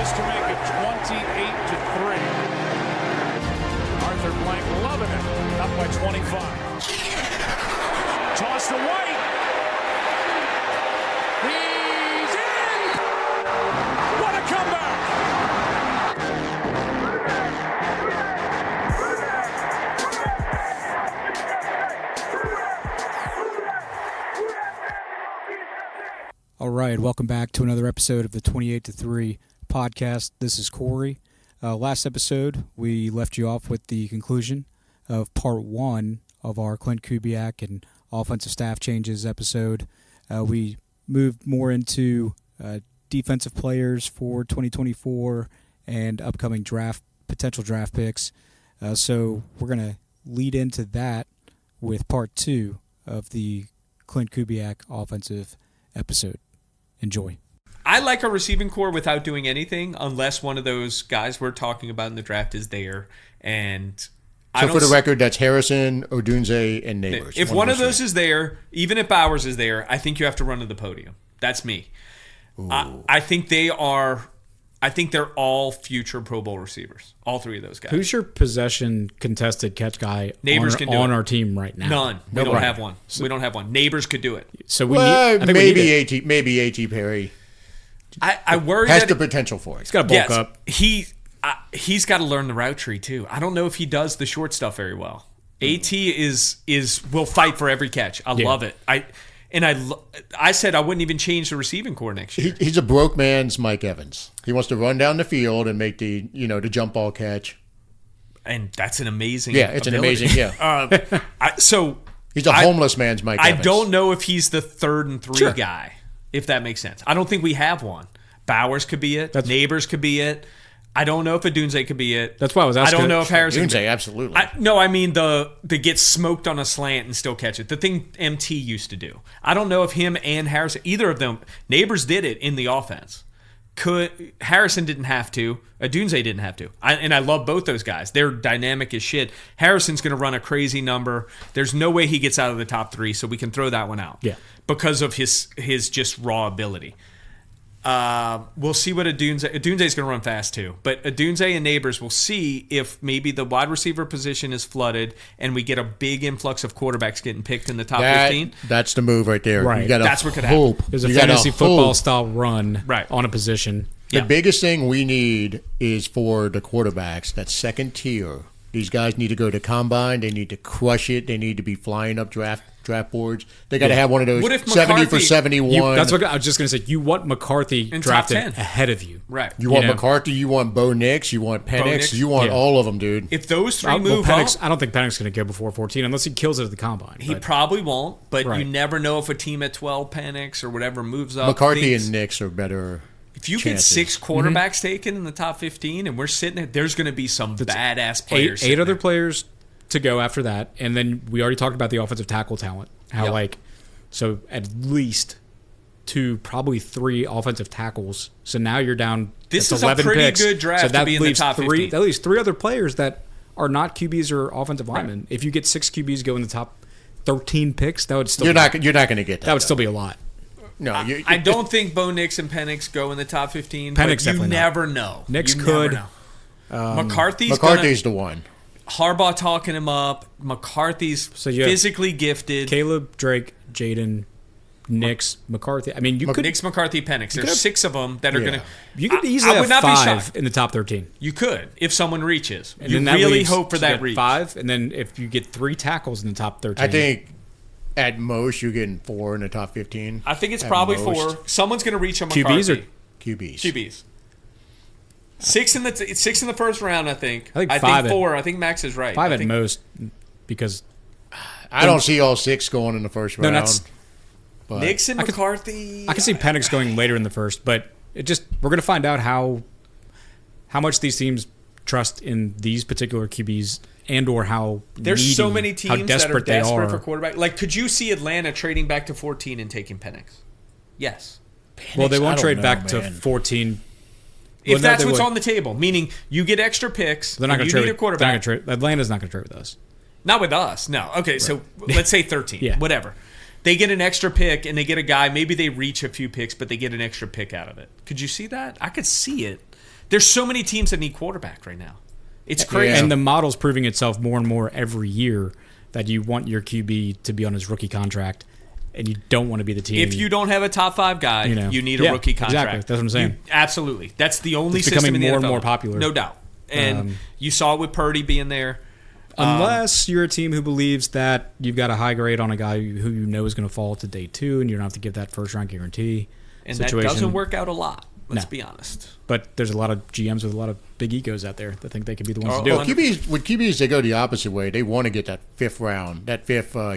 Just to make it 28-3. Arthur Blank loving it. Up by 25. Toss to White. He's in! What a comeback! All right, welcome back to another episode of the 28-3 podcast. This is Corey. Last episode, we left you off with the conclusion of part one of our Klint Kubiak and offensive staff changes episode. We moved more into defensive players for 2024 and upcoming potential draft picks. So we're going to lead into that with part two of the Klint Kubiak offensive episode. Enjoy. I like our receiving core without doing anything unless one of those guys we're talking about in the draft is there. And so for the record, that's Harrison, Odunze, and Neighbors. If one of those is there, even if Bowers is there, I think you have to run to the podium. That's me. I think they're all future Pro Bowl receivers. All three of those guys. Who's your possession contested catch guy Neighbors on our team right now? None. We don't have one. We don't have one. Neighbors could do it. So maybe A.T. Perry. I worry has that the potential for it. He's got to bulk up. He's got to learn the route tree too. I don't know if he does the short stuff very well. AT will fight for every catch. I love it. I said I wouldn't even change the receiving core next year. He's a broke man's Mike Evans. He wants to run down the field and make the jump ball catch. And that's an amazing it's ability. an amazing he's a homeless man's Mike Evans. I don't know if he's the 3rd and 3 guy, if that makes sense. I don't think we have one. Bowers could be it. Neighbors could be it. I don't know if Odunze could be it. That's why I was asking. I don't know if Harrison Odunze, absolutely. I mean the get smoked on a slant and still catch it. The thing MT used to do. I don't know if him and Harrison, either of them, Neighbors did it in the offense. Harrison didn't have to. Odunze didn't have to. I love both those guys. They're dynamic as shit. Harrison's going to run a crazy number. There's no way he gets out of the top 3, so we can throw that one out. Yeah. Because of his just raw ability. We'll see what Odunze's going to run fast too. But Odunze and Neighbors, will see if maybe the wide receiver position is flooded and we get a big influx of quarterbacks getting picked in the top 15. That's the move right there. Right. That's what could happen. There's a fantasy football style run on a position. The biggest thing we need is for the quarterbacks, that second tier. These guys need to go to combine. They need to crush it. They need to be flying up draft boards. They got to have one of those 70 for 71. That's what I was just going to say. You want McCarthy drafted ahead of you. Right. You want McCarthy, you want Bo Nix, you want Penix, you want all of them, dude. If those three move up. I don't think Penix is going to go before 14 unless he kills it at the combine. He probably won't, but you never know if a team at 12, Penix or whatever, moves up. McCarthy and Nix are better. If you get 6 quarterbacks taken in the top 15 and we're sitting there, there's going to be some badass players. Eight other players to go after that. And then we already talked about the offensive tackle talent. So at least 2, probably 3 offensive tackles. So now you're down. This is 11 a pretty picks. good draft so that to be in the top 15. That leaves 3 other players that are not QBs or offensive linemen. Right. If you get 6 QBs go in the top 13 picks, that would still you're not going to get that. That would still be a lot. No, I don't think Bo Nix and Penix go in the top 15. Penix but you never know. Nix could. McCarthy's the one. Harbaugh talking him up. McCarthy's physically gifted. Caleb, Drake, Jaden, Nix, McCarthy. I mean, you could Nix, McCarthy, Penix. There's 6 of them that are going to. You could easily have 5 in the top 13. You could if someone reaches. And you then really hope for that reach. 5, and then if you get 3 tackles in the top 13, I think. At most, you're getting 4 in the top 15. I think it's probably 4. Someone's going to reach on McCarthy. QBs or QBs? 6 in the first round, I think. I think 4. I think Max is right. 5 at most, because I don't see all 6 going in the first round. But Nix and McCarthy. I can see Penix going later in the first, but we're going to find out how much these teams trust in these particular QBs. And or how there's so many teams that are desperate for quarterback. Like, could you see Atlanta trading back to 14 and taking Penix? Yes. Well, they won't trade back to 14. If that's what's on the table, meaning you get extra picks, they're not going to trade a quarterback. Atlanta's not going to trade with us. Not with us, no. Okay, so let's say 13, whatever. They get an extra pick, and they get a guy. Maybe they reach a few picks, but they get an extra pick out of it. Could you see that? I could see it. There's so many teams that need quarterback right now. It's crazy. And the model's proving itself more and more every year that you want your QB to be on his rookie contract, and you don't want to be the team. If you don't have a top 5 guy, you need a rookie contract. Exactly. That's what I'm saying. Absolutely. That's the only it's system in the becoming more NFL. and more popular. No doubt. And you saw it with Purdy being there. Unless you're a team who believes that you've got a high grade on a guy who you know is going to fall to day 2, and you don't have to give that first-round guarantee. And situation. that doesn't work out a lot. Let's be honest. But there's a lot of GMs with a lot of big egos out there that think they could be the ones to do it. With QBs, they go the opposite way. They want to get that fifth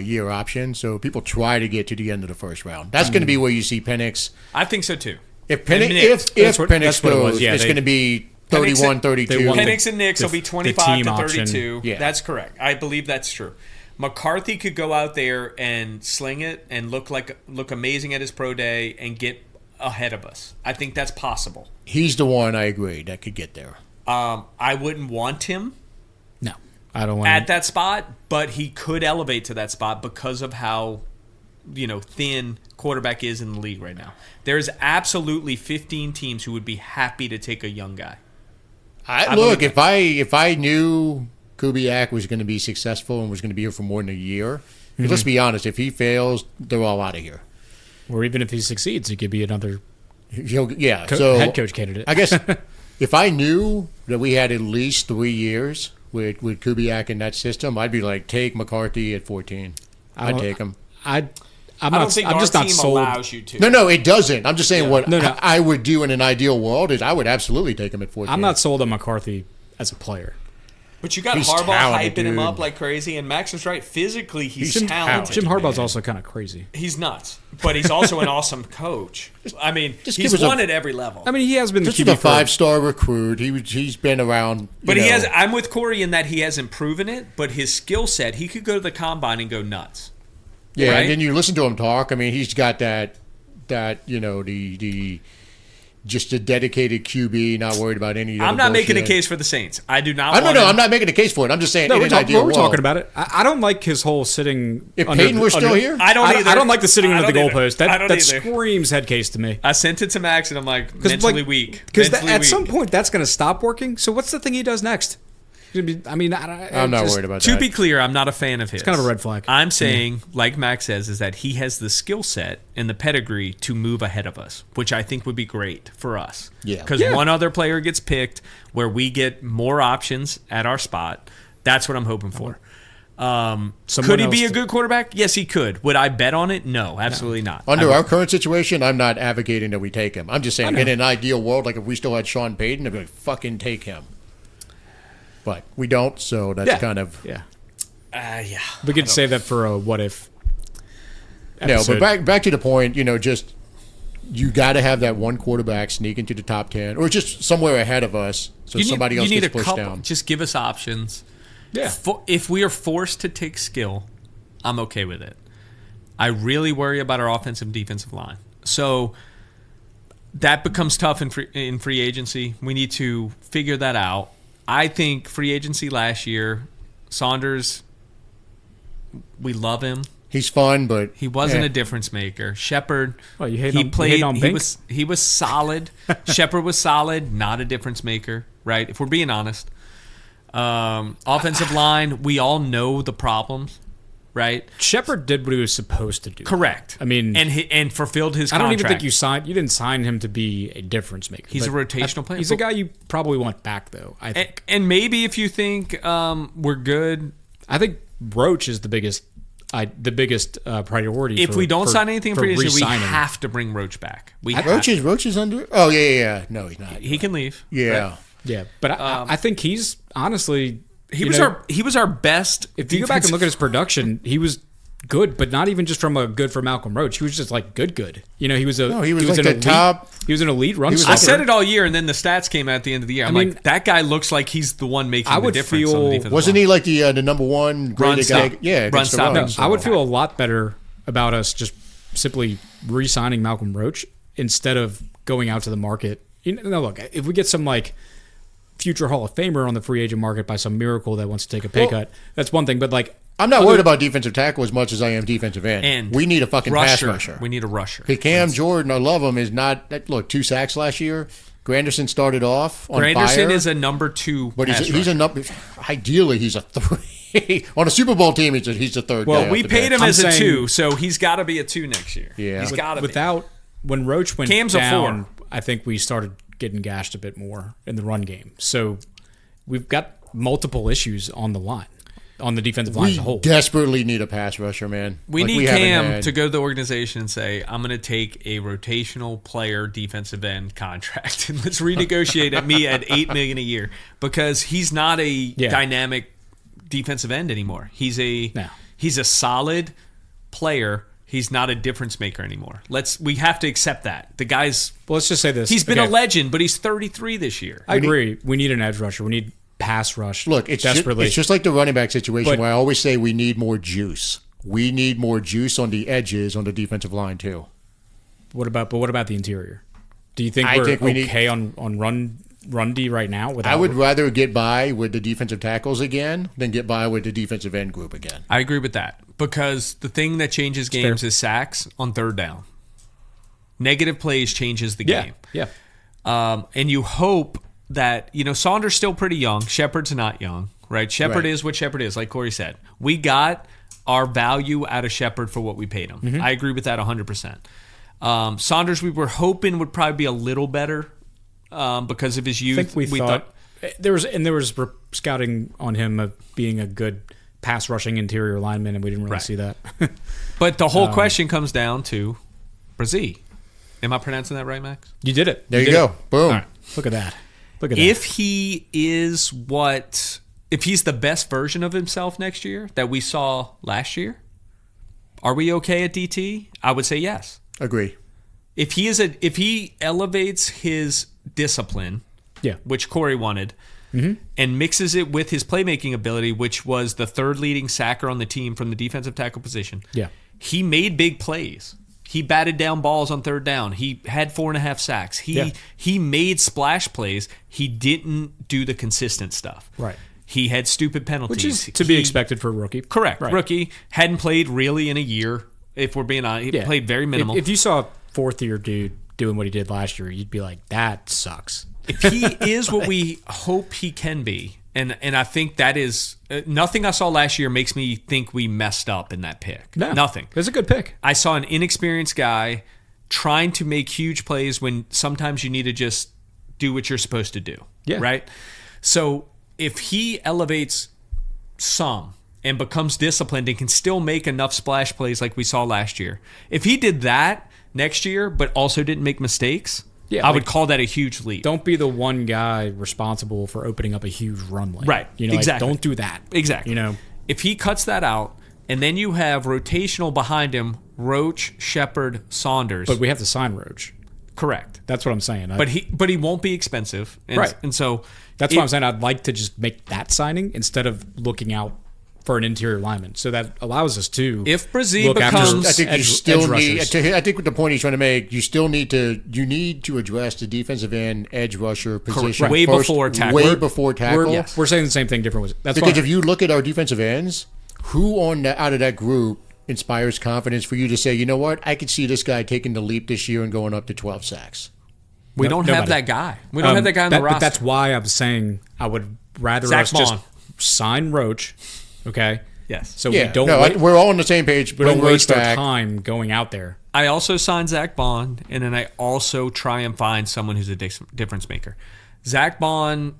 year option. So people try to get to the end of the first round. That's going to be where you see Penix. I think so too. If Penix goes, it's going to be 31, 32. Penix and Nix will be 25 to 32. Yeah. That's correct. I believe that's true. McCarthy could go out there and sling it and look amazing at his pro day and get ahead of us. I think that's possible. He's the one, I agree, that could get there. I wouldn't want him. No, I don't want at that spot, but he could elevate to that spot because of how thin quarterback is in the league right now. There's absolutely 15 teams who would be happy to take a young guy. If I knew Kubiak was going to be successful and was going to be here for more than a year, let's be honest, if he fails, they're all out of here. Or even if he succeeds, he could be another head coach candidate. I guess if I knew that we had at least 3 years with Kubiak in that system, I'd be like, take McCarthy at 14. I'd take him. I don't think our team allows you to. No, it doesn't. I'm just saying I would do in an ideal world is I would absolutely take him at 14. I'm not sold on McCarthy as a player. But you got Harbaugh hyping him up like crazy, and Max is right. Physically, he's talented. Jim Harbaugh's also kind of crazy. He's nuts, but he's also an awesome coach. I mean, he's won at every level. I mean, he has been the QB. A 5-star recruit. He's been around. But he has. I'm with Corey in that he hasn't proven it, but his skill set, he could go to the combine and go nuts. Yeah, right? And then you listen to him talk. I mean, he's got the just a dedicated QB, not worried about any. I'm not making a case for the Saints. I do not. I'm not making a case for it. I'm just saying. No, we're talking about it. I don't like his whole sitting. If Peyton were still here, I don't either. I don't like the sitting under the goalpost. That either. Screams head case to me. I sent it to Max, and I'm like, mentally weak. Because at some point, that's going to stop working. So what's the thing he does next? I mean, I'm not worried about that. To be clear, I'm not a fan of his. It's kind of a red flag. I'm saying, like Max says, is that he has the skill set and the pedigree to move ahead of us, which I think would be great for us. Yeah. Because one other player gets picked where we get more options at our spot. That's what I'm hoping for. Could he be a good quarterback? Yes, he could. Would I bet on it? No, absolutely not. Under our current situation, I'm not advocating that we take him. I'm just saying, in an ideal world, like if we still had Sean Payton, I'd be like, fucking take him. But we don't, so that's kind of... Yeah. We could save that for a what-if episode. No, but back to the point, just you got to have that one quarterback sneak into the top 10 or just somewhere ahead of us so somebody else gets pushed down. Just give us options. Yeah. If we are forced to take skill, I'm okay with it. I really worry about our offensive and defensive line. So that becomes tough in free agency. We need to figure that out. I think free agency last year, Saunders, we love him. He's fun, but he wasn't a difference maker. Shepard, you hate on Binks? He was solid. Shepard was solid, not a difference maker, right? If we're being honest. Offensive line, we all know the problems, right? Shepard did what he was supposed to do. Correct. I mean, and fulfilled his contract. I don't even think you didn't sign him to be a difference maker. He's a rotational player. He's a guy you probably want back, though, I think. And maybe if you think we're good. I think Roach is the biggest priority. If we don't sign anything for free agency, we have to bring Roach back. Roach is under. Oh yeah. No, he's not. He can leave. Yeah, right? Yeah. But I think he's honestly he was our best. If you go back and look at his production, he was good, but not even just from a good for Malcolm Roach. He was just like good. He was an elite run stopper. I said it all year, and then the stats came out at the end of the year. I'm like, that guy looks like he's the one making the difference on the defensive Wasn't line. He like the number one graded guy? Yeah, run stopper. I would feel a lot better about us just simply re-signing Malcolm Roach instead of going out to the market. Look, if we get some like future Hall of Famer on the free agent market by some miracle that wants to take a pay cut, that's one thing. But like, I'm not worried about defensive tackle as much as I am defensive end. And we need a fucking pass rusher. We need a rusher. Cam Jordan, I love him, is not – look, 2 sacks last year. Granderson started off on Granderson fire. is a number 2 But he's a number – ideally, he's a 3. On a Super Bowl team, he's a third guy. Well, we paid him as a saying, 2, so he's got to be a 2 next year. Yeah. He's got to be. When Roach went Cam's down, a 4. I think we started getting gashed a bit more in the run game. So we've got multiple issues on the line, on the defensive line as a whole. We desperately need a pass rusher, man. We need Cam to go to the organization and say, I'm going to take a rotational player defensive end contract and let's renegotiate at $8 million a year, because he's not a dynamic defensive end anymore. He's a solid player. He's not a difference maker anymore. We have to accept that. The guy's... Well, let's just say this. He's been a legend, but he's 33 this year. I agree. We need an edge rusher. We need pass rush. Look, it's just like the running back situation where I always say we need more juice. We need more juice on the edges on the defensive line too. What about the interior? Do you think we're okay on run D right now? I would rather get by with the defensive tackles again than get by with the defensive end group again. I agree with that, because the thing that changes games is sacks on third down. Negative plays changes the game. Yeah. And you hope that, Saunders still pretty young. Shepard's not young, right? Shepard is what Shepard is, like Corey said. We got our value out of Shepard for what we paid him. Mm-hmm. I agree with that 100%. Saunders, we were hoping would probably be a little better because of his youth. I think we thought there was scouting on him of being a good pass rushing interior lineman, and we didn't really see that. But the whole question comes down to Brazil. Am I pronouncing that right, Max? You did it. There you go. Boom. Right. Look at that. If he is if he's the best version of himself next year that we saw last year, are we okay at DT? I would say yes. Agree. If he elevates his discipline, which Corey wanted, and mixes it with his playmaking ability, which was the third leading sacker on the team from the defensive tackle position, he made big plays. He batted down balls on third down. He had 4.5 sacks. He made splash plays. He didn't do the consistent stuff. Right. He had stupid penalties. Which is to be expected for a rookie. Correct. Right. Rookie. Hadn't played really in a year, if we're being honest. He played very minimal. If you saw a fourth-year dude doing what he did last year, you'd be like, that sucks. If he is what we hope he can be, and I think that is nothing I saw last year makes me think we messed up in that pick. No, nothing. It's a good pick. I saw an inexperienced guy trying to make huge plays when sometimes you need to just do what you're supposed to do. Yeah. Right? So if he elevates some and becomes disciplined and can still make enough splash plays like we saw last year, if he did that next year but also didn't make mistakes, I would call that a huge leap. Don't be the one guy responsible for opening up a huge run lane. Right. Exactly. Don't do that. Exactly. If he cuts that out, and then you have rotational behind him, Shepard, Saunders. But we have to sign Roach. Correct. That's what I'm saying. But he won't be expensive. And so that's what I'm saying. I'd like to just make that signing instead of looking out for an interior lineman. So that allows us to if Brazil becomes I think you still need I think the point he's trying to make, you need to address the defensive end edge rusher position way before tackle. Way before tackle. We're saying the same thing different ways. That's because if you look at our defensive ends, who out of that group inspires confidence for you to say, you know what, I could see this guy taking the leap this year and going up to 12 sacks. We don't have that guy. We don't have that guy on the roster. But that's why I'm saying I would rather us just sign Roach. Okay. Yes. So we don't. We're all on the same page. We don't waste our time going out there. I also signed Zach Bond, and then I also try and find someone who's a difference maker. Zach Bond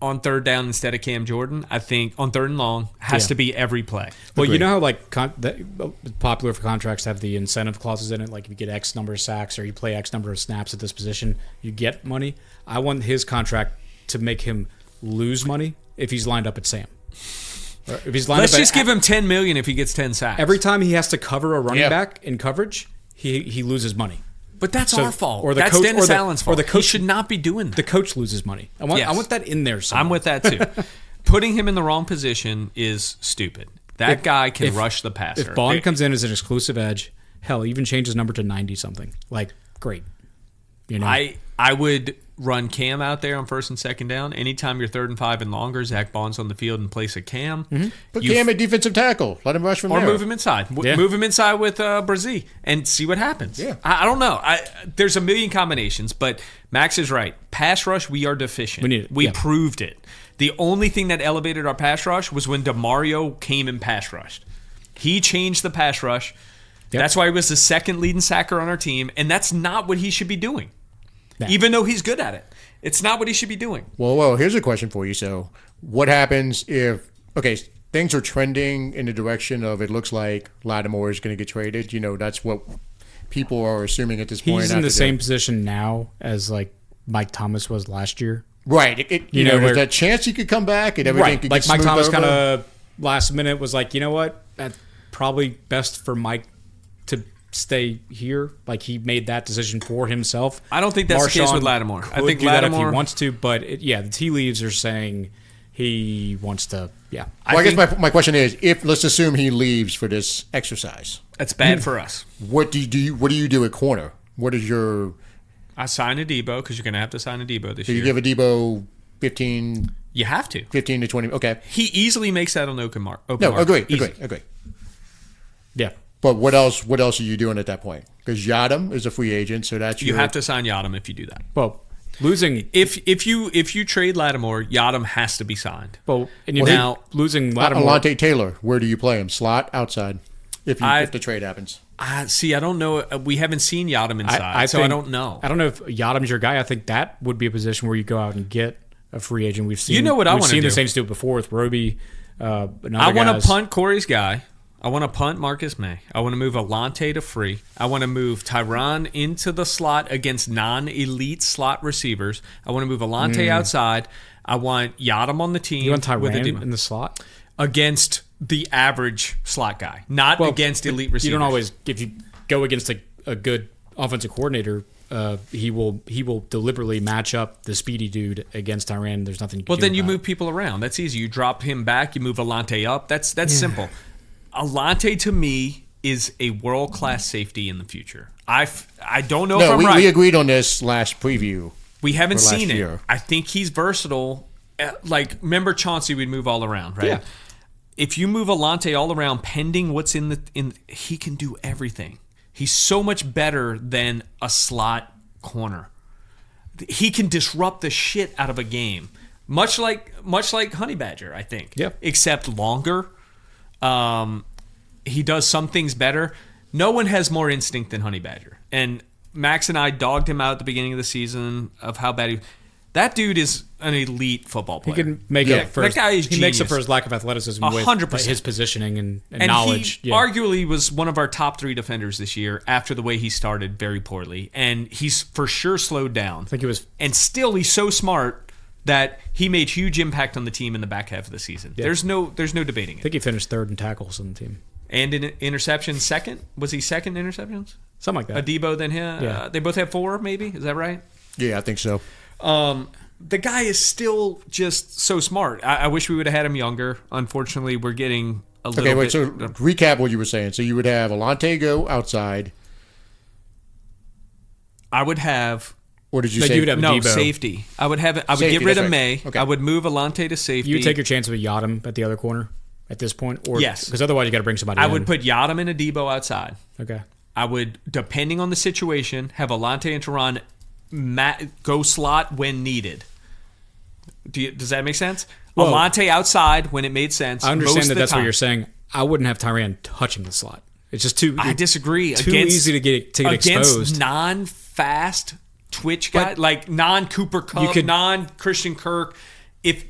on third down instead of Cam Jordan, I think on third and long has to be every play. Well, you know how popular for contracts have the incentive clauses in it, like if you get X number of sacks or you play X number of snaps at this position, you get money. I want his contract to make him lose money if he's lined up at Sam. Let's just give him $10 million if he gets 10 sacks. Every time he has to cover a running back in coverage, he loses money. But that's our fault. Or that's Dennis Allen's fault. Or the coach should not be doing that. The coach loses money. I want that in there somewhere. I'm with that too. Putting him in the wrong position is stupid. That guy can rush the passer. If Bond comes in as an exclusive edge, hell, even change his number to 90-something. Like, great. You know, I would run Cam out there on first and second down. Anytime you're 3rd and 5 and longer, Zach Bond's on the field in place of Cam. Put Cam at defensive tackle. Let him rush from there. Or move him inside. Move him inside with Brazil and see what happens. Yeah. I don't know. There's a million combinations, but Max is right. Pass rush, we are deficient. We need it. We proved it. The only thing that elevated our pass rush was when DeMario came and pass rushed. He changed the pass rush. Yep. That's why he was the second leading sacker on our team, and that's not what he should be doing. Nah. Even though he's good at it. It's not what he should be doing. Well, here's a question for you. So, what happens if things are trending in the direction of it looks like Lattimore is going to get traded? You know, that's what people are assuming at this point. he's in the same position now as like Mike Thomas was last year. Right. You know, there's that chance he could come back and everything could like get Mike smoothed Thomas over. kind of last minute was like, you know what, that's probably best for Mike to stay here. Like he made that decision for himself. I don't think that's the case with Lattimore. I think do that if Lattimore he wants to, but the tea leaves are saying he wants to. Yeah, Well, I guess my question is, if let's assume he leaves for this exercise, that's bad for us. what do you do at corner? What is your? I sign a Debo because you're going to have to sign a Debo this Do year. you give a Debo 15 You have to. to 20? Okay. He easily makes that on open mark. No, agree. yeah. But what else are you doing at that point? Because Yadam is a free agent, so that's You have to sign Yadam if you do that. Well, losing. If you trade Lattimore, Yadam has to be signed. Well, and Now- losing Lattimore. Alante Taylor. Where do you play him? Slot, outside. If the trade happens. See, I don't know. We haven't seen Yadam inside, so I don't know. I don't know if Yadam's your guy. I think that would be a position where you go out and get a free agent. We've seen. You know what I we've wanna seen do? the Saints do it before with Roby. I want to punt Corey's guy. I want to punt Marcus May. I want to move Alante to free. I want to move Tyron into the slot against non-elite slot receivers. I want to move Alante outside. I want Yadam on the team. You want with a Tyran in the slot against the average slot guy, not against elite receivers. You don't always. If you go against a good offensive coordinator, he will deliberately match up the speedy dude against Tyran. There's nothing you can Well, do then you about move people around. That's easy. You drop him back. You move Alante up. That's simple. Alante, to me, is a world-class safety in the future. I don't know if I'm right. We agreed on this last preview. We haven't for last seen it. year. I think he's versatile. Like, remember Chauncey, we'd move all around, right? Yeah. If you move Alante all around, pending what's in he can do everything. He's so much better than a slot corner. He can disrupt the shit out of a game, much like Honey Badger, I think. Yep. Except longer. He does some things better. No one has more instinct than Honey Badger. And Max and I dogged him out at the beginning of the season of how bad that dude is an elite football player. He can make up for that guy is he makes up genius. for his lack of athleticism with 100%. his positioning and And knowledge. he arguably was one of our top 3 defenders this year after the way he started very poorly. And he's for sure slowed down. I think he was. And still, he's so smart that he made huge impact on the team in the back half of the season. Yeah. There's no debating I it. think he finished 3rd in tackles on the team. And in interceptions, second? Was he second in interceptions? Something like that. Adebo than him? Yeah. They both have 4, maybe? Is that right? Yeah, I think so. The guy is still just so smart. I wish we would have had him younger. Unfortunately, we're getting a little bit... So recap what you were saying. So you would have Alante go outside. I would have... Or did you No, say? you would have No, Debo. safety. I would get Safety, rid that's of right. May. Okay. I would move Alante to safety. You would take your chance with Yadam at the other corner at this point? Or, Yes. Because otherwise you got to bring somebody I in. would put Yadam and Adebo outside. Okay. I would, depending on the situation, have Alante and Teron go slot when needed. Does that make sense? Well, Alante outside when it made sense. I understand most that of the that's what time. you're saying. I wouldn't have Tyran touching the slot. It's just too. I disagree. Too easy to get against exposed. non-fast twitch guy, But like non-Cooper Kupp, could- non-Christian Kirk. If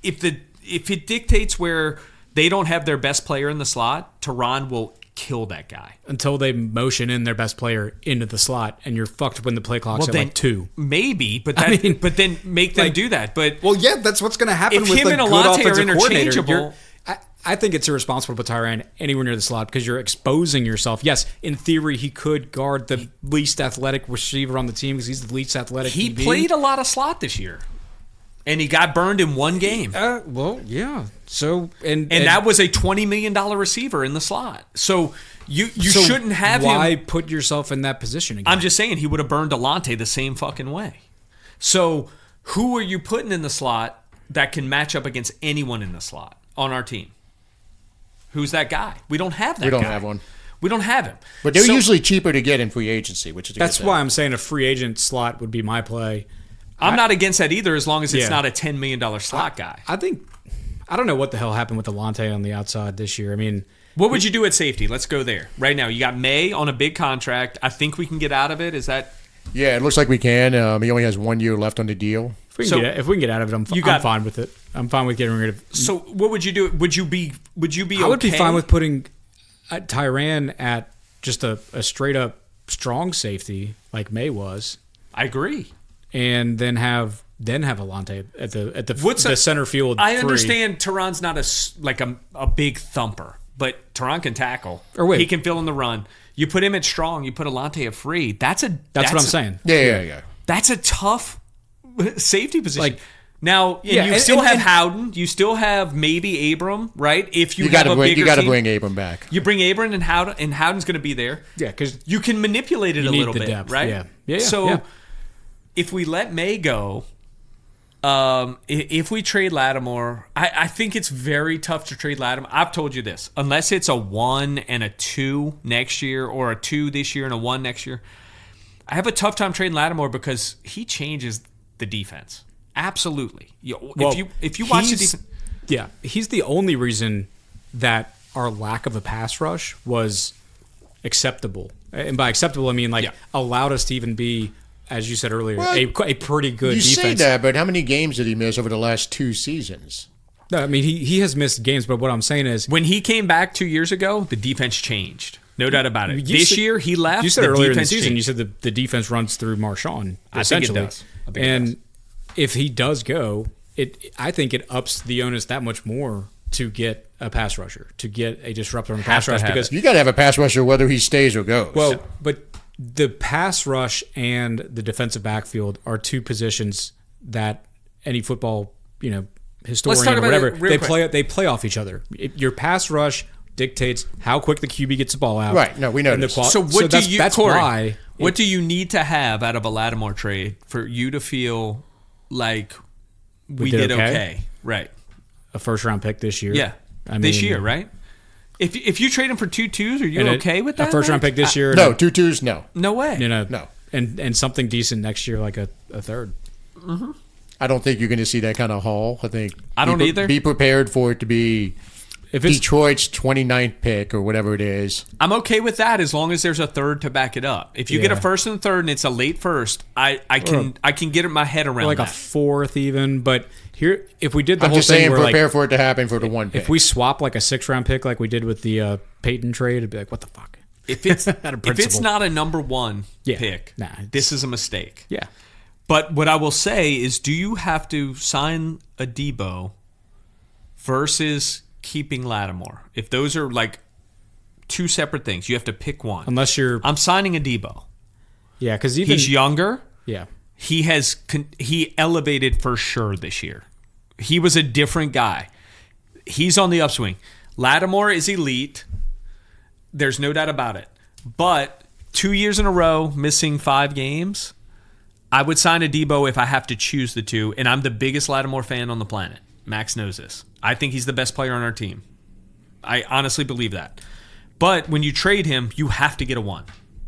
it dictates where they don't have their best player in the slot, Teron will kill that guy. Until they motion in their best player into the slot, and you're fucked when the play clock's at then like 2. Maybe, but mean, but then make them do that. But Well, yeah, that's what's going to happen If with him a and good Alante are offensive coordinator. interchangeable- I think it's irresponsible to put Tyran anywhere near the slot because you're exposing yourself. Yes, in theory, he could guard the least athletic receiver on the team because he's the least athletic. he DB. played a lot of slot this year, and he got burned in one game. Well, yeah. So and And that was a $20 million receiver in the slot. So You shouldn't have him. Why put yourself in that position again? I'm just saying he would have burned Alante the same fucking way. So who are you putting in the slot that can match up against anyone in the slot on our team? Who's that guy? We don't have that guy. We don't have one. We don't have him. But they're usually cheaper to get in free agency, which is that's why I'm saying a free agent slot would be my play. I'm not against that either, as long as it's not a $10 million slot guy. I don't know what the hell happened with Alante on the outside this year. I mean, what would you do at safety? Let's go there right now. You got May on a big contract. I think we can get out of it. Is that? Yeah, it looks like we can. He only has 1 year left on the deal. If we can get out of it, I'm fine with it. I'm fine with getting rid of. So what would you do? Would you be? I would be fine with putting Tyrann at just a straight up strong safety like May was. I agree. And then have Alante at the center field. I understand Tyran's not a big thumper, but Tyrann can tackle. He can fill in the run. You put him at strong. You put Alante at free. That's what I'm saying. Yeah. That's a tough safety position. You still have Howden. You still have maybe Abram, right? If you got to bring Abram back. You bring Abram and Howden, and Howden's going to be there. Yeah, because you can manipulate it a little bit, depth, right? Yeah. So if we let May go, if we trade Lattimore, I think it's very tough to trade Lattimore. I've told you this. Unless it's a 1 and a 2 next year, or a 2 this year and a 1 next year, I have a tough time trading Lattimore because he changes the defense. Absolutely. If you watch the defense. Yeah, he's the only reason that our lack of a pass rush was acceptable. And by acceptable, I mean allowed us to even be, as you said earlier, a pretty good defense. You say that, but how many games did he miss over the last 2 seasons? No, I mean, he has missed games, but what I'm saying is... When he came back 2 years ago, the defense changed. No doubt about it. This year, he left. You said earlier in the season, you said the defense runs through Marshawn, essentially. I think it does. If he does go, I think it ups the onus that much more to get a pass rusher, to get a disruptor in the pass rush. Because you got to have a pass rusher whether he stays or goes. Well, but the pass rush and the defensive backfield are 2 positions that any football, historian or whatever, they play off each other. Your pass rush dictates how quick the QB gets the ball out. Right. No, we know this. What do you need to have out of a Lattimore trade for you to feel like we did okay? Right. A first-round pick this year. Yeah. This year, right? If you trade him for 2 2s, are you okay with that? A first-round pick this year? No, 2 2s, no. No way. No. And something decent next year, like a third. Mm-hmm. I don't think you're going to see that kind of haul. I don't either. Be prepared for it to be Detroit's 29th pick or whatever it is. I'm okay with that as long as there's a third to back it up. If you get a first and a third and it's a late first, I can get my head around like that. A 4th even. But here, if we did the I'm whole just thing, saying prepare for it to happen for the 1 pick. If we swap like a 6th-round pick like we did with the Peyton trade, it'd be like, what the fuck? If it's not a number 1 pick, this is a mistake. Yeah. But what I will say is, do you have to sign a Debo versus keeping Lattimore? If those are like 2 separate things, you have to pick one. I'm signing a Debo. Yeah, because he's younger. Yeah. He elevated for sure this year. He was a different guy. He's on the upswing. Lattimore is elite. There's no doubt about it. But 2 years in a row, missing 5 games, I would sign a Debo if I have to choose the 2, and I'm the biggest Lattimore fan on the planet. Max knows this. I think he's the best player on our team. I honestly believe that. But when you trade him, you have to get a 1.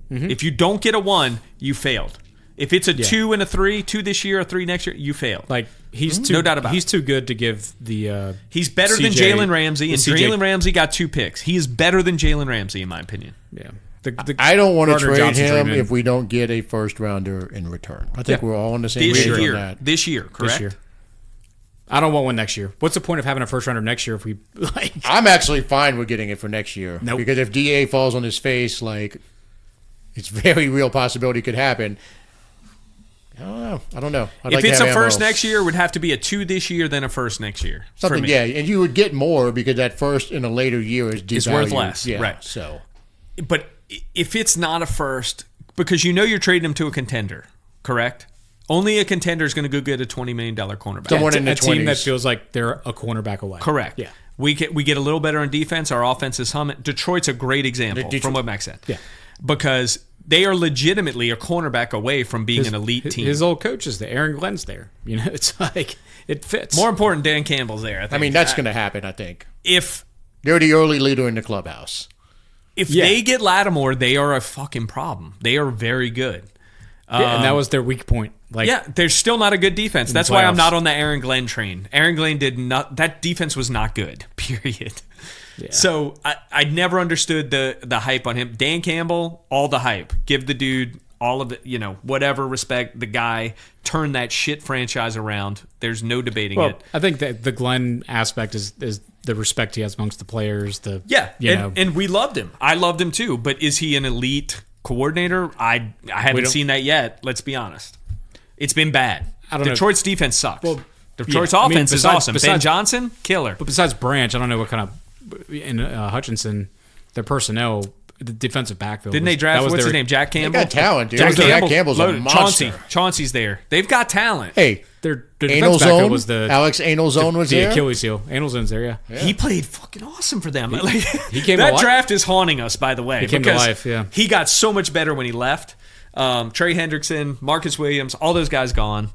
Mm-hmm. If you don't get a 1, you failed. If it's a 2 and a 3, 2 this year, a 3 next year, you failed. Like no doubt about it. He's too good to give the. He's better than Jalen Ramsey, and Jalen Ramsey got 2 picks. He is better than Jalen Ramsey, in my opinion. Yeah. I don't want to trade him if we don't get a first rounder in return. I think we're all on the same page on that. This year, correct? This year. I don't want one next year. What's the point of having a first rounder next year if we like? I'm actually fine with getting it for next year. Nope. Because if DA falls on his face, it's very real possibility could happen. I don't know. If it's a first next year, it would have to be a 2 this year, then a first next year. Something, and you would get more because that first in a later year is devalued. It's worth less, right? So, but if it's not a first, because you're trading him to a contender, correct? Only a contender is going to go get a $20 million cornerback. Someone in the 20s. Team that feels like they're a cornerback away. Correct. Yeah. We get a little better on defense. Our offense is humming. Detroit's a great example from what Max said. Yeah. Because they are legitimately a cornerback away from being an elite team. His old coach is there. Aaron Glenn's there. It's like it fits. More important, Dan Campbell's there. I think. that's going to happen, I think. If they're the early leader in the clubhouse. If they get Lattimore, they are a fucking problem. They are very good. And that was their weak point. They're still not a good defense. That's why I'm not on the Aaron Glenn train. Aaron Glenn did not. That defense was not good. Period. Yeah. So I never understood the hype on him. Dan Campbell, all the hype. Give the dude all of it. Whatever respect. The guy turned that shit franchise around. There's no debating it. I think that the Glenn aspect is the respect he has amongst the players. And we loved him. I loved him too. But is he an elite coordinator? I haven't seen that yet. Let's be honest. It's been bad. Detroit's defense sucks. Well, Detroit's offense is awesome. Ben Johnson, killer. But besides Branch, I don't know what kind of in Hutchinson, their personnel, the defensive backfield. Didn't they draft what's his name? Jack Campbell. They got talent, dude. Jack Campbell's a monster. Chauncey's there. They've got talent. Hey, their defense backfield was Alex Anelzone was there. The Achilles heel. Anelzone's there. Yeah. He played fucking awesome for them. He came that to life. Draft is haunting us, by the way. He came to life. Yeah. He got so much better when he left. Trey Hendrickson, Marcus Williams, all those guys gone.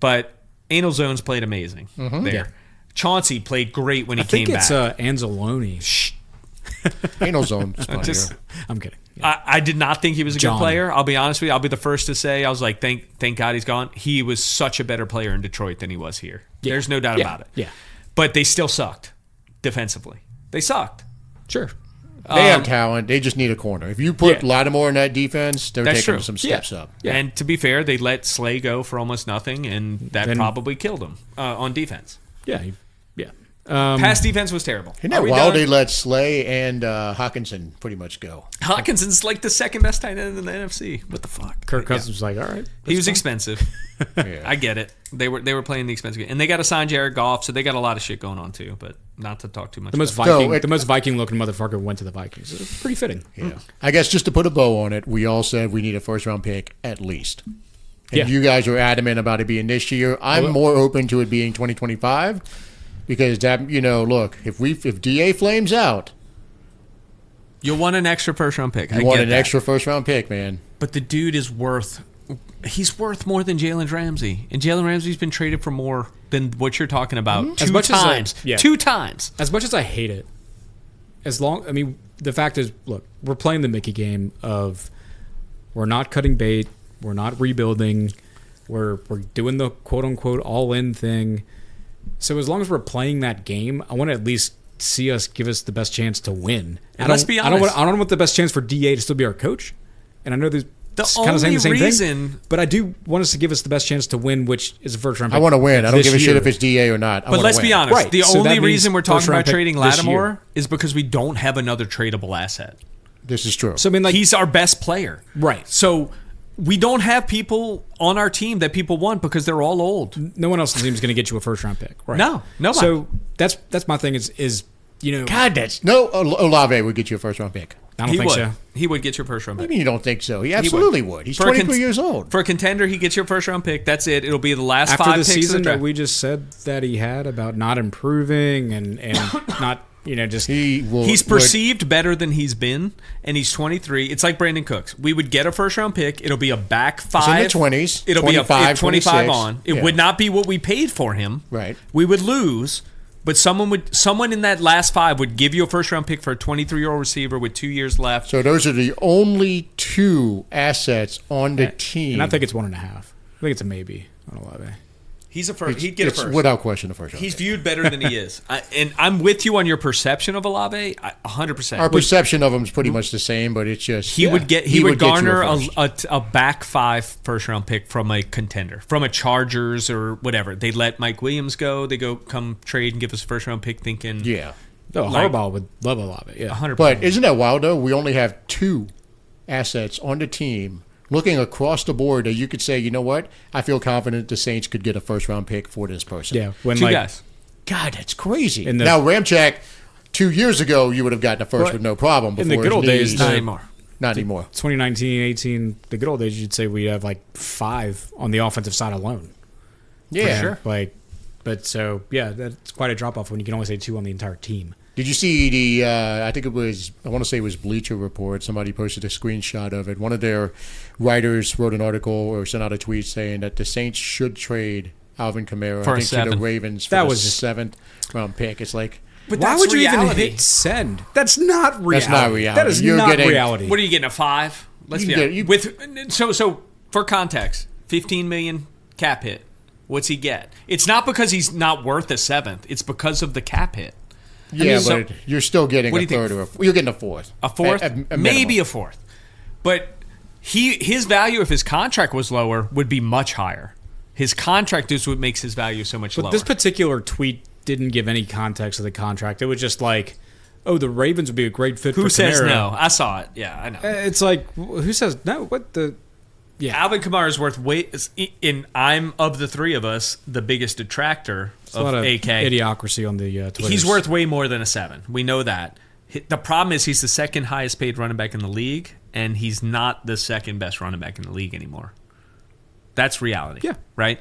But Anelzone's played amazing there. Yeah. Chauncey played great when he came back. I think it's Anzalone. Shh. Anelzone. I'm kidding. Yeah. I did not think he was a good player. I'll be honest with you. I'll be the first to say I was like, thank God he's gone. He was such a better player in Detroit than he was here. Yeah. There's no doubt about it. Yeah. But they still sucked defensively. They sucked. Sure. They have talent. They just need a corner. If you put Lattimore in that defense, they're taking some steps up. Yeah. And to be fair, they let Slay go for almost nothing, and that probably killed him on defense. Yeah. Pass defense was terrible. Isn't that wild? They let Slay and Hawkinson pretty much go. Hawkinson's like the second best tight end in the NFC. What the fuck? Kirk Cousins was like, all right. He was expensive. I get it. They were playing the expensive game. And they got to sign Jared Goff, so they got a lot of shit going on too, but not to talk too much. The most Viking looking motherfucker went to the Vikings. It was pretty fitting. Yeah. I guess just to put a bow on it, we all said we need a first round pick at least. And you guys were adamant about it being this year. I'm more open to it being 2025. Because that, look, if DA flames out, you'll want an extra first round pick. You want an extra first round pick, man. But the dude is he's worth more than Jalen Ramsey, and Jalen Ramsey's been traded for more than what you're talking about. Two times. As much as I hate it, the fact is, look, we're playing the Mickey game of we're not cutting bait, we're not rebuilding, we're doing the quote unquote all in thing. So as long as we're playing that game, I want to at least see us give us the best chance to win. Let's be honest. I don't want the best chance for DA to still be our coach. And I know there's kind of saying the same thing, but I do want us to give us the best chance to win, which is a first round pick. I want to win. I don't give a shit if it's DA or not. But let's be honest. Right. The only reason we're talking about trading Lattimore is because we don't have another tradable asset. This is true. So he's our best player. Right. So we don't have people on our team that people want because they're all old. No one else in the team is going to get you a first round pick. Right. No, nobody. So that's my thing is God, Olave would get you a first round pick. I don't think so. He would get your first round pick. I mean, you don't think so? He absolutely would. He's 23 years old. For a contender, he gets your first round pick. That's it. It'll be the last after 5 the picks season of the draft. That we just said that he had about not improving and not. He's perceived better than he's been, and he's 23. It's like Brandon Cooks. We would get a first round pick. It'll be a back 5. It's in the 20s. It'll 25, be a 25 26. on. It would not be what we paid for him. Right. We would lose, but someone in that last 5 would give you a first round pick for a 23-year-old receiver with 2 years left. So those are the only 2 assets on the team. And I think it's 1.5. I think it's a maybe on Olave. He's a first. He'd get a first. Without question, a first. He's viewed better than he is. And I'm with you on your perception of Olave, 100%. Our perception of him is pretty much the same, but it's just he would garner a back 5 first round pick from a contender, from a Chargers or whatever. They let Mike Williams go. They go come trade and give us a first round pick, thinking Harbaugh would love Olave. Yeah, 100%. But isn't that wild though? We only have 2 assets on the team. Looking across the board, that you could say, you know what? I feel confident the Saints could get a first-round pick for this person. Yeah, 2 guys. God, that's crazy. Now, Ramchak, 2 years ago, you would have gotten a first with no problem. In the good old days, not anymore. Not anymore. 2019, 18, the good old days, you'd say we'd have like 5 on the offensive side alone. Yeah, for sure. But so, yeah, that's quite a drop-off when you can only say 2 on the entire team. Did you see the, I want to say it was Bleacher Report. Somebody posted a screenshot of it. One of their writers wrote an article or sent out a tweet saying that the Saints should trade Alvin Kamara to the Ravens for the 7th round pick. It's like, but why would reality. you even hit send? That's not reality. That's not reality. That is not reality. What are you getting, a 5? Let's be honest. So for context, $15 million cap hit. What's he get? It's not because he's not worth a 7th. It's because of the cap hit. Yeah, but you're still getting a third you're getting a 4th. A 4th? Maybe a 4th. But his value, if his contract was lower, would be much higher. His contract is what makes his value so much lower. But this particular tweet didn't give any context of the contract. It was just like, oh, the Ravens would be a great fit for Kamara. Who says no? I saw it. Yeah, I know. It's like, who says no? What the... Yeah. Alvin Kamara is worth way, and I'm, of the 3 of us, the biggest detractor of AK. Idiocracy on the Twitter. He's worth way more than a 7. We know that. The problem is he's the second highest paid running back in the league, and he's not the second best running back in the league anymore. That's reality. Yeah. Right?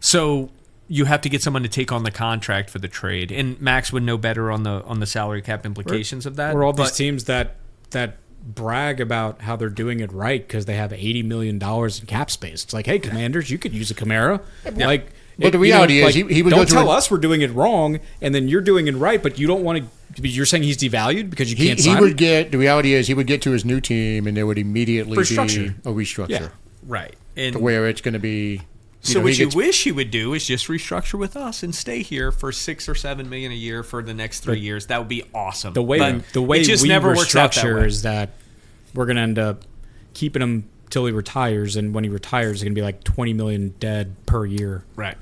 So you have to get someone to take on the contract for the trade, and Max would know better on the salary cap implications of that. Or all these teams that brag about how they're doing it right because they have $80 million in cap space. It's like, hey, Commanders, you could use a Kamara. Yeah. Like, but the reality is, he would don't tell us we're doing it wrong, and then you're doing it right, but you don't want to. You're saying he's devalued because you can't sign him? The reality is, he would get to his new team, and there would immediately be a restructure. Yeah. Right. And to where it's going to be. What you wish he would do is just restructure with us and stay here for $6 or $7 million a year for the next 3 years. That would be awesome. The way it just never works out that way. Is that we're going to end up keeping him till he retires, and when he retires, it's going to be like $20 million dead per year. Right.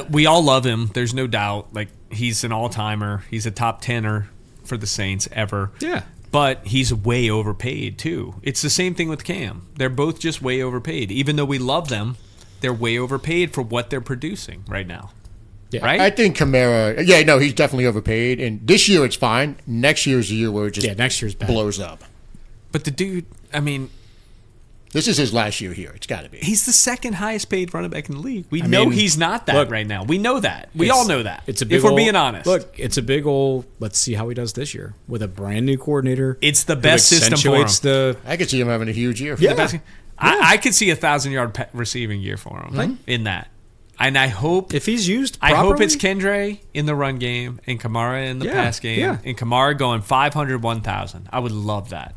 We all love him. There's no doubt. Like, he's an all-timer. He's a top 10er for the Saints ever. Yeah. But he's way overpaid too. It's the same thing with Cam. They're both just way overpaid, even though we love them. They're way overpaid for what they're producing right now. Yeah. Right? I think Kamara, he's definitely overpaid. And this year it's fine. Next year's the year where it just next year's bad. Blows up. But the dude, I mean... This is his last year here. It's got to be. He's the second highest paid running back in the league. We know he's not that right now. We know that. We all know that. It's a big if we're being honest. Look, it's a big old, let's see how he does this year with a brand new coordinator. It's the best system for him. I could see him having a huge year. I could see 1,000-yard receiving year for him in that. And I hope if he's used properly, I hope it's Kendre in the run game and Kamara in the pass game and Kamara going 500, 1,000. I would love that.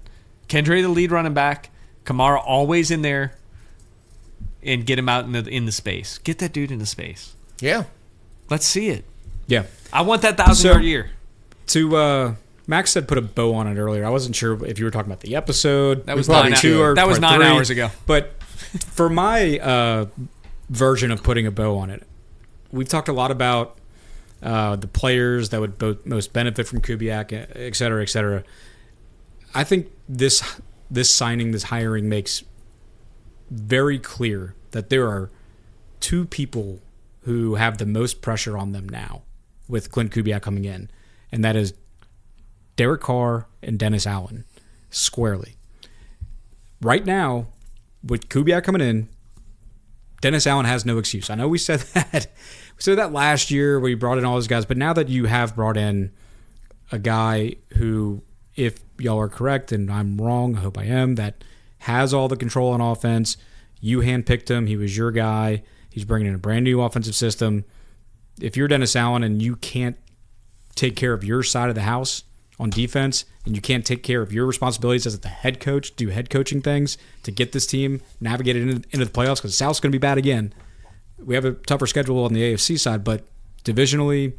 Kendre the lead running back, Kamara always in there, and get him out in the space. Get that dude in the space. Yeah. Let's see it. Yeah. I want that 1,000-yard year. To Max said put a bow on it earlier. I wasn't sure if you were talking about the episode. That was 9 hours ago. But for my version of putting a bow on it, we've talked a lot about the players that would most benefit from Kubiak, et cetera, et cetera. I think this signing, this hiring makes very clear that there are 2 people who have the most pressure on them now with Klint Kubiak coming in, and that is Derek Carr and Dennis Allen, squarely. Right now, with Kubiak coming in, Dennis Allen has no excuse. I know we said that. We said that last year where you brought in all those guys, but now that you have brought in a guy who, if y'all are correct and I'm wrong, I hope I am, that has all the control on offense, you handpicked him, he was your guy, he's bringing in a brand new offensive system. If you're Dennis Allen and you can't take care of your side of the house on defense, and you can't take care of your responsibilities as the head coach, do head coaching things to get this team navigated into the playoffs, because South's going to be bad again. We have a tougher schedule on the AFC side, but divisionally,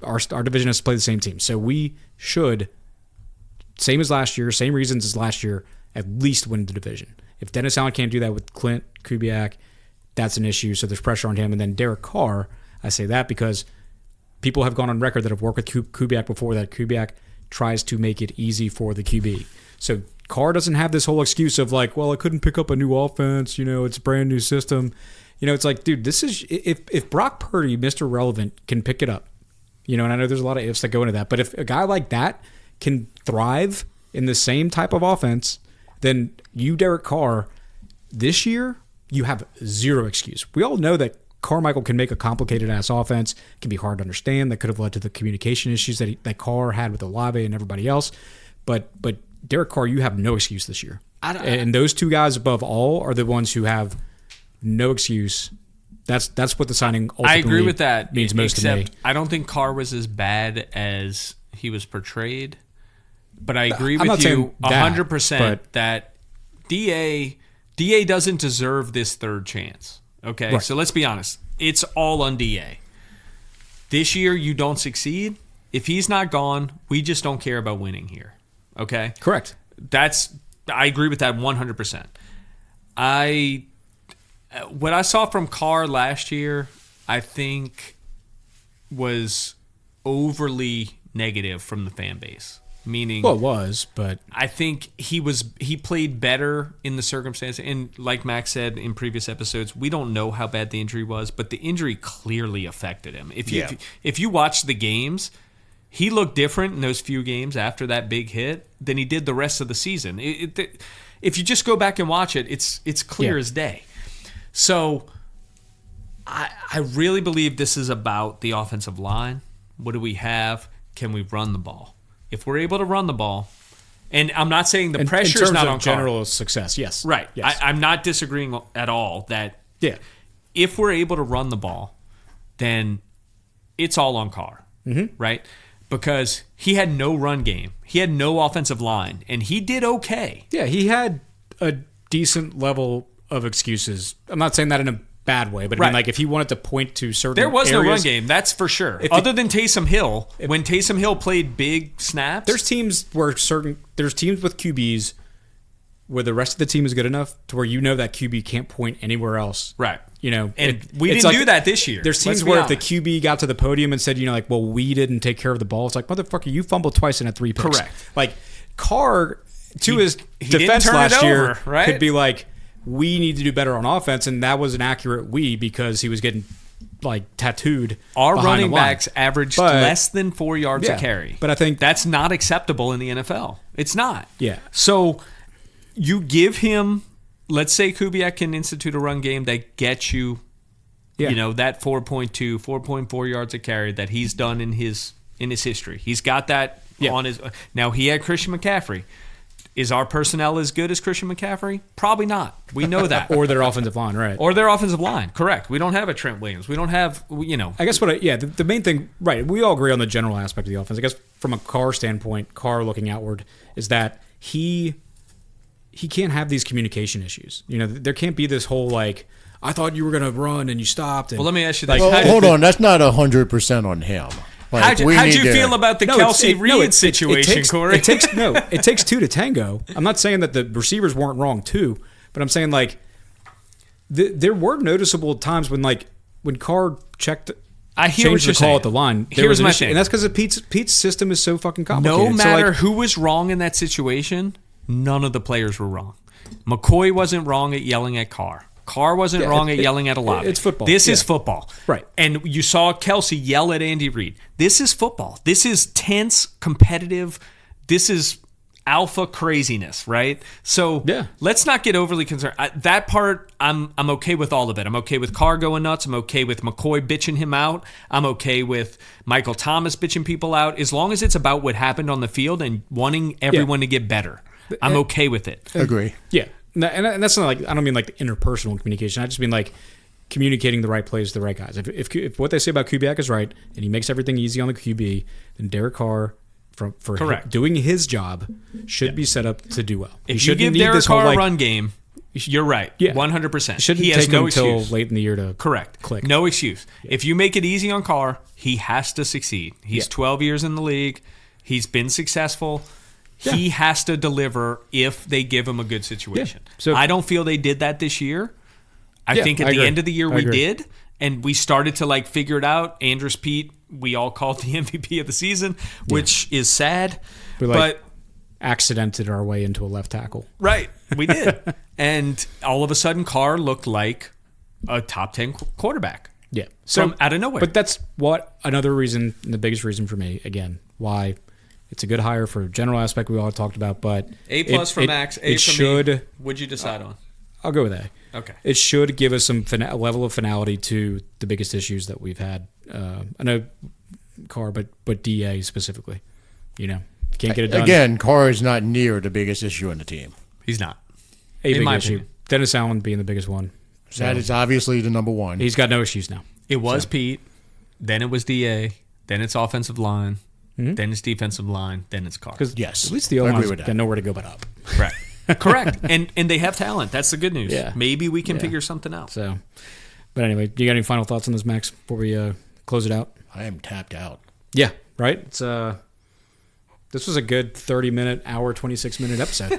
our division has to play the same team. So we should, same as last year, same reasons as last year, at least win the division. If Dennis Allen can't do that with Klint Kubiak, that's an issue, so there's pressure on him. And then Derek Carr, I say that because people have gone on record that have worked with Kubiak before, that Kubiak tries to make it easy for the QB. So Carr doesn't have this whole excuse of like, well, I couldn't pick up a new offense, it's a brand new system. It's like, dude, this is, if Brock Purdy, Mr. Relevant, can pick it up, and I know there's a lot of ifs that go into that, but if a guy like that can thrive in the same type of offense, then you, Derek Carr, this year, you have zero excuse. We all know that Carmichael can make a complicated ass offense. It can be hard to understand. That could have led to the communication issues that Carr had with Olave and everybody else. But Derek Carr, you have no excuse this year. And those two guys above all are the ones who have no excuse. That's what the signing ultimately I agree with that. means most to me. I don't think Carr was as bad as he was portrayed. But I agree with you 100% that DA doesn't deserve this third chance. Okay? Right. So let's be honest. It's all on DA. This year you don't succeed. If he's not gone, we just don't care about winning here. Okay? Correct. I agree with that 100%. What I saw from Carr last year, I think, was overly negative from the fan base. Meaning, well, it was, but I think he played better in the circumstance. And like Max said in previous episodes, we don't know how bad the injury was, but the injury clearly affected him. If you watch the games, he looked different in those few games after that big hit than he did the rest of the season. If you just go back and watch it, it's clear as day. So I really believe this is about the offensive line. What do we have? Can we run the ball? If we're able to run the ball, and I'm not saying the pressure is not on general Carr. success, yes. Right. Yes. I'm not disagreeing at all that if we're able to run the ball, then it's all on Carr, right? Because he had no run game. He had no offensive line, and he did okay. Yeah, he had a decent level of excuses. I'm not saying that in a bad way, but I mean, like, if he wanted to point to certain there was areas, no run game, that's for sure. Other than Taysom Hill, when Taysom Hill played big snaps, there's teams with QBs where the rest of the team is good enough to where that QB can't point anywhere else. Right. And we didn't do that this year. There's teams where if the QB got to the podium and said, well, we didn't take care of the ball, it's like, motherfucker, you fumbled twice and had 3 picks. Like, Like, Carr, to his defense last year, could be like, we need to do better on offense, and that was an accurate we because he was getting tattooed. Our running backs averaged less than 4 yards a carry. But I think that's not acceptable in the NFL. It's not. Yeah. So you give him, let's say Kubiak can institute a run game that gets you, that 4.2, 4.4 yards a carry that he's done in his history. He's got that on his. Now he had Christian McCaffrey. Is our personnel as good as Christian McCaffrey? Probably not. We know that. Or their offensive line, right? Or their offensive line, correct. We don't have a Trent Williams. We don't have, I guess the main thing, right, we all agree on the general aspect of the offense. I guess from a Carr standpoint, Carr looking outward, is that he can't have these communication issues. There can't be this whole, I thought you were going to run and you stopped. And, well, let me ask you this. Hold on. That's not 100% on him. How'd you feel about the Kelsey Reed situation, Corey? It takes two to tango. I'm not saying that the receivers weren't wrong too, but I'm saying there were noticeable times when Carr changed the call at the line. Here's my thing, and that's because Pete's system is so fucking complicated. No matter who was wrong in that situation, none of the players were wrong. McCoy wasn't wrong at yelling at Carr. Carr wasn't wrong at yelling at Olave. It's football. This is football. Right. And you saw Kelsey yell at Andy Reid. This is football. This is tense, competitive. This is alpha craziness, right? So let's not get overly concerned. That part, I'm okay with all of it. I'm okay with Carr going nuts. I'm okay with McCoy bitching him out. I'm okay with Michael Thomas bitching people out. As long as it's about what happened on the field and wanting everyone to get better, I'm okay with it. Agree. Yeah. And that's not I don't mean the interpersonal communication. I just mean communicating the right plays to the right guys. If what they say about Kubiak is right and he makes everything easy on the QB, then Derek Carr, for doing his job, should be set up to do well. If you give Derek Carr a run game, you're right. Yeah. 100%. Shouldn't he has take no him excuse. until late in the year to click. No excuse. Yeah. If you make it easy on Carr, he has to succeed. He's 12 years in the league. He's been successful. He has to deliver if they give him a good situation. Yeah. So I don't feel they did that this year. I think at the end of the year we did, and we started to figure it out. Andrus Peat, we all called the MVP of the season, which is sad. But accidented our way into a left tackle. Right, we did. And all of a sudden, Carr looked like a top 10 quarterback. Yeah. From out of nowhere. But that's another reason, and the biggest reason for me, again, why it's a good hire for general aspect we all talked about, but A+ for Max, A for me. What'd you decide on? I'll go with A. Okay. It should give us some level of finality to the biggest issues that we've had. I know Carr, but DA specifically. Can't get it done. Again, Carr is not near the biggest issue on the team. He's not. A in big my issue. opinion. Dennis Allen being the biggest one. So That is obviously the number one. he's got no issues now. It was Pete, then it was DA, then it's offensive line, then it's defensive line, then it's Carr. Because Yes, at least the I agree O-line's with that. got nowhere to go but up. Right. Correct. And they have talent. That's the good news. Yeah. Maybe we can Yeah. figure something out. So, but anyway, do you got any final thoughts on this, Max, before we close it out? I am tapped out. Yeah, right. It's this was a good 30-minute, hour, 26-minute episode.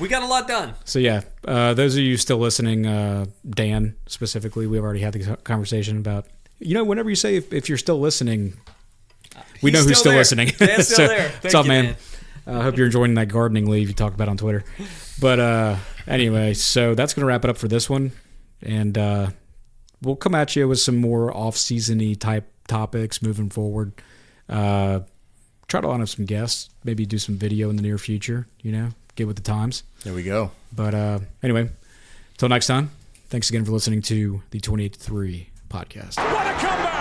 We got a lot done. So yeah, those of you still listening, Dan specifically, we've already had the conversation about. Whenever you say if you're still listening, we know who's still there. listening. Dan's still there. What's up, you, man? I hope you're enjoying that gardening leave you talked about on Twitter. But anyway, so that's going to wrap it up for this one. And we'll come at you with some more off-season-y type topics moving forward. Try to line up some guests. Maybe do some video in the near future, get with the times. There we go. But anyway, until next time, thanks again for listening to the 28-3 podcast. What a comeback!